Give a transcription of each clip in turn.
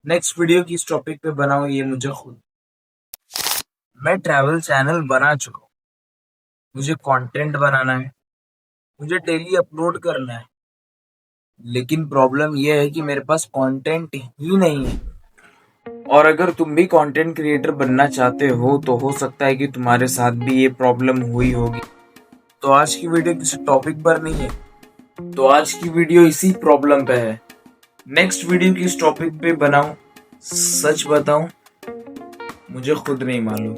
Next video किस topic पे बनाऊं ये मुझे खुद। मैं ट्रैवल चैनल बना चुका हूँ। मुझे कंटेंट बनाना है, मुझे डेली अपलोड करना है, लेकिन प्रॉब्लम ये है कि मेरे पास कंटेंट ही नहीं है। और अगर तुम भी कंटेंट क्रिएटर बनना चाहते हो तो हो सकता है कि तुम्हारे साथ भी ये प्रॉब्लम हुई होगी। तो आज की वीडियो किसी टॉपिक पर नहीं है, तो आज की वीडियो इसी प्रॉब्लम पे है। नेक्स्ट वीडियो किस टॉपिक पे बनाऊं, सच बताऊं मुझे खुद नहीं मालूम।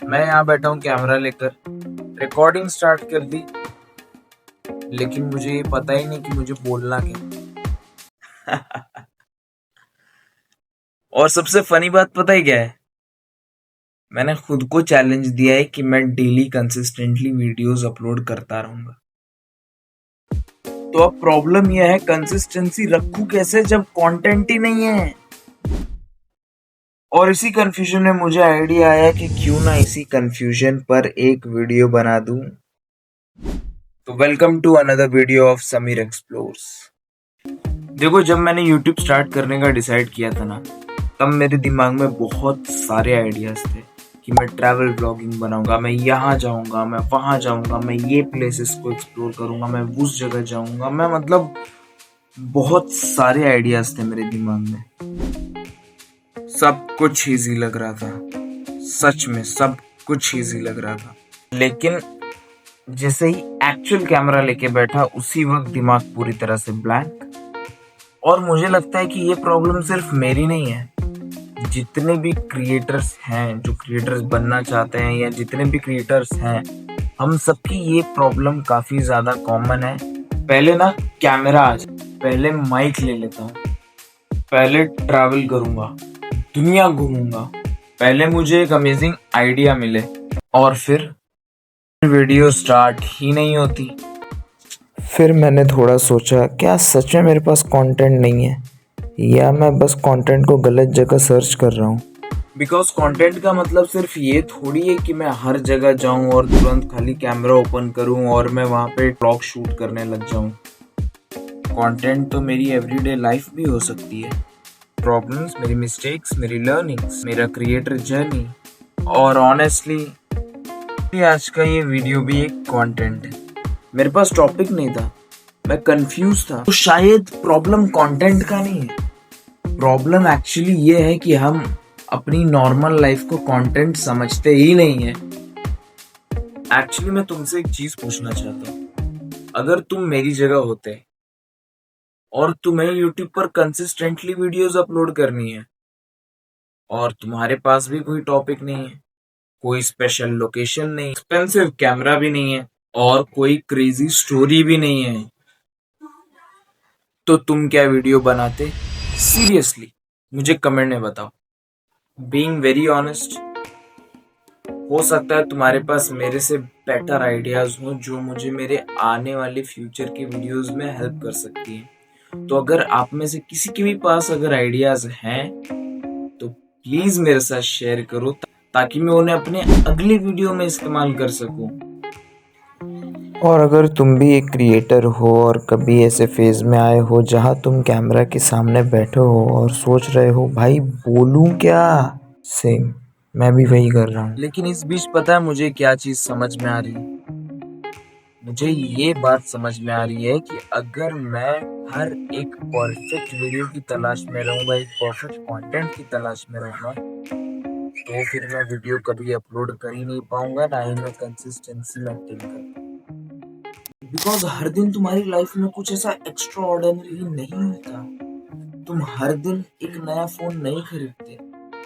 मैं यहाँ बैठा हूँ कैमरा लेकर, रिकॉर्डिंग स्टार्ट कर दी, लेकिन मुझे ये पता ही नहीं कि मुझे बोलना क्या। और सबसे फनी बात पता है क्या है? मैंने खुद को चैलेंज दिया है कि मैं डेली कंसिस्टेंटली वीडियोस अपलोड करता रहूंगा। तो अब प्रॉब्लम यह है कंसिस्टेंसी रखूं कैसे जब कंटेंट ही नहीं है। और इसी कंफ्यूजन में मुझे आइडिया आया कि क्यों ना इसी कंफ्यूजन पर एक वीडियो बना दूं। तो welcome to another video of Sameer explores. देखो, जब मैंने YouTube स्टार्ट करने का डिसाइड किया था ना, तब मेरे दिमाग में बहुत सारे आइडियाज थे कि मैं ट्रैवल ब्लॉगिंग बनाऊंगा, मैं यहाँ जाऊंगा, मैं वहां जाऊंगा, मैं ये प्लेसेस को एक्सप्लोर करूंगा, मैं उस जगह जाऊंगा। मैं मतलब बहुत सारे आइडियाज थे मेरे दिमाग में। सब कुछ इजी लग रहा था, सच में सब कुछ इजी लग रहा था। लेकिन जैसे ही एक्चुअल कैमरा लेके बैठा, उसी वक्त दिमाग पूरी तरह से ब्लैंक। और मुझे लगता है कि ये प्रॉब्लम सिर्फ मेरी नहीं है। जितने भी क्रिएटर्स हैं, जो क्रिएटर्स बनना चाहते हैं, या जितने भी क्रिएटर्स हैं, हम सबकी ये प्रॉब्लम काफी ज्यादा कॉमन है। पहले ना कैमरा आ जाए, पहले माइक ले लेता हूँ, पहले ट्रैवल करूंगा, दुनिया घूमूंगा, पहले मुझे एक अमेजिंग आइडिया मिले, और फिर वीडियो स्टार्ट ही नहीं होती। फिर मैंने थोड़ा सोचा, क्या सच में मेरे पास कंटेंट नहीं है, या मैं बस कंटेंट को गलत जगह सर्च कर रहा हूँ। बिकॉज कंटेंट का मतलब सिर्फ ये थोड़ी है कि मैं हर जगह जाऊं और तुरंत खाली कैमरा ओपन करूं और मैं वहां पे व्लॉग शूट करने लग जाऊं। कंटेंट तो मेरी एवरीडे लाइफ भी हो सकती है। प्रॉब्लम्स, मेरी मिस्टेक्स, मेरी लर्निंग्स, मेरा क्रिएटर जर्नी। और ऑनेस्टली आज का ये वीडियो भी एक कंटेंट है। मेरे पास टॉपिक नहीं था, मैं कंफ्यूज था। तो शायद प्रॉब्लम कंटेंट का नहीं है, प्रॉब्लम एक्चुअली ये है कि हम अपनी नॉर्मल लाइफ को कंटेंट समझते ही नहीं है। एक्चुअली मैं तुमसे एक चीज पूछना चाहता हूँ। अगर तुम मेरी जगह होते और तुम्हें यूट्यूब पर कंसिस्टेंटली वीडियोस अपलोड करनी है, और तुम्हारे पास भी कोई टॉपिक नहीं है, कोई स्पेशल लोकेशन नहीं, एक्सपेंसिव कैमरा भी नहीं है, और कोई क्रेजी स्टोरी भी नहीं है, तो तुम क्या वीडियो बनाते? सीरियसली मुझे कमेंट में बताओ। बीइंग वेरी ऑनेस्ट, हो सकता है तुम्हारे पास मेरे से बेटर आइडियाज हो जो मुझे मेरे आने वाले फ्यूचर के वीडियोस में हेल्प कर सकती है। तो अगर आप में से किसी के भी पास अगर आइडियाज हैं तो प्लीज मेरे साथ शेयर करो, ताकि मैं उन्हें अपने अगले वीडियो में इस्तेमाल कर सकूं। और अगर तुम भी एक क्रिएटर हो और कभी ऐसे फेज में आए हो जहाँ तुम कैमरा के सामने बैठे हो और सोच रहे हो, भाई बोलूं क्या, सेम मैं भी वही कर रहा हूँ। लेकिन इस बीच पता है मुझे क्या चीज समझ में आ रही है? मुझे ये बात समझ में आ रही है कि अगर मैं हर एक परफेक्ट वीडियो की तलाश में रहूंगा, एक परफेक्ट कंटेंट की तलाश में रहूंगा, तो फिर मैं वीडियो कभी अपलोड कर ही नहीं पाऊंगा, ना ही मैं कंसिस्टेंसी मेंटेन कर पाऊंगा। बिकॉज हर दिन तुम्हारी लाइफ में कुछ ऐसा एक्स्ट्रा ऑर्डिनरी नहीं होता। तुम हर दिन एक नया फोन नहीं खरीदते,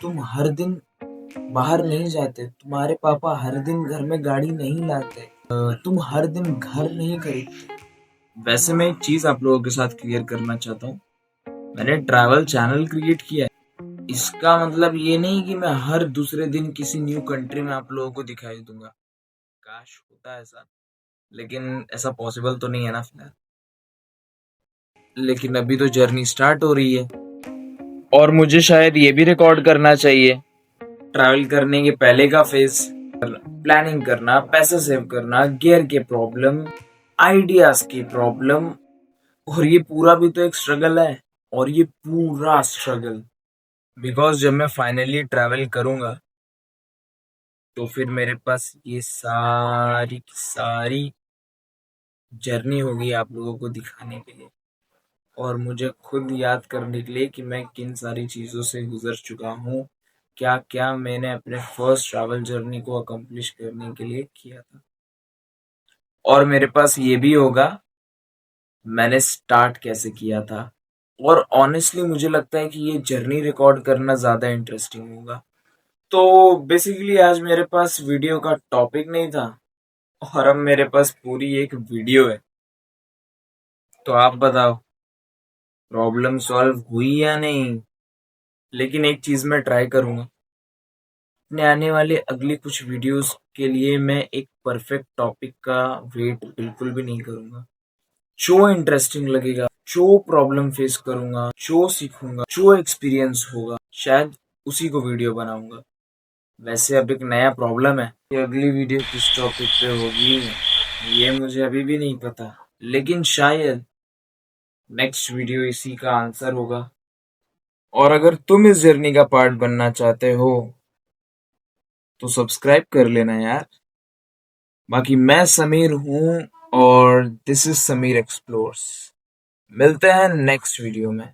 तुम हर दिन बाहर नहीं जाते, तुम्हारे पापा हर दिन घर में गाड़ी नहीं लाते, तुम हर दिन घर नहीं खरीदते। वैसे मैं एक चीज आप लोगों के साथ क्लियर करना चाहता हूँ। मैंने ट्रैवल चैनल क्रिएट किया है, इसका मतलब ये नहीं कि मैं हर दूसरे दिन किसी न्यू कंट्री में आप लोगों को दिखाई दूंगा। काश होता ऐसा, लेकिन ऐसा पॉसिबल तो नहीं है ना फिलहाल। लेकिन अभी तो जर्नी स्टार्ट हो रही है, और मुझे शायद ये भी रिकॉर्ड करना चाहिए। ट्रैवल करने के पहले का फेज, प्लानिंग करना, पैसे सेव करना, गियर के प्रॉब्लम, आइडियाज की प्रॉब्लम, और ये पूरा भी तो एक स्ट्रगल है। और ये पूरा स्ट्रगल बिकॉज जब मैं फाइनली ट्रैवल करूंगा तो फिर मेरे पास ये सारी की सारी जर्नी होगी आप लोगों को दिखाने के लिए, और मुझे खुद याद करने के लिए कि मैं किन सारी चीज़ों से गुजर चुका हूँ, क्या क्या मैंने अपने फर्स्ट ट्रैवल जर्नी को अकम्प्लिश करने के लिए किया था। और मेरे पास ये भी होगा मैंने स्टार्ट कैसे किया था। और ऑनेस्टली मुझे लगता है कि ये जर्नी रिकॉर्ड करना ज़्यादा इंटरेस्टिंग होगा। तो बेसिकली आज मेरे पास वीडियो का टॉपिक नहीं था और अब मेरे पास पूरी एक वीडियो है। तो आप बताओ, प्रॉब्लम सॉल्व हुई या नहीं? लेकिन एक चीज़ मैं ट्राई करूंगा, अपने आने वाले अगली कुछ वीडियोस के लिए मैं एक परफेक्ट टॉपिक का वेट बिल्कुल भी नहीं करूंगा। जो इंटरेस्टिंग लगेगा, जो प्रॉब्लम फेस करूंगा, जो सीखूंगा, जो एक्सपीरियंस होगा, शायद उसी को वीडियो बनाऊंगा। वैसे अब एक नया प्रॉब्लम है कि अगली वीडियो किस टॉपिक पे होगी ये मुझे अभी भी नहीं पता, लेकिन शायद नेक्स्ट वीडियो इसी का आंसर होगा। और अगर तुम इस जर्नी का पार्ट बनना चाहते हो तो सब्सक्राइब कर लेना यार। बाकी मैं समीर हूँ और दिस इज समीर एक्सप्लोर्स। मिलते हैं नेक्स्ट वीडियो में।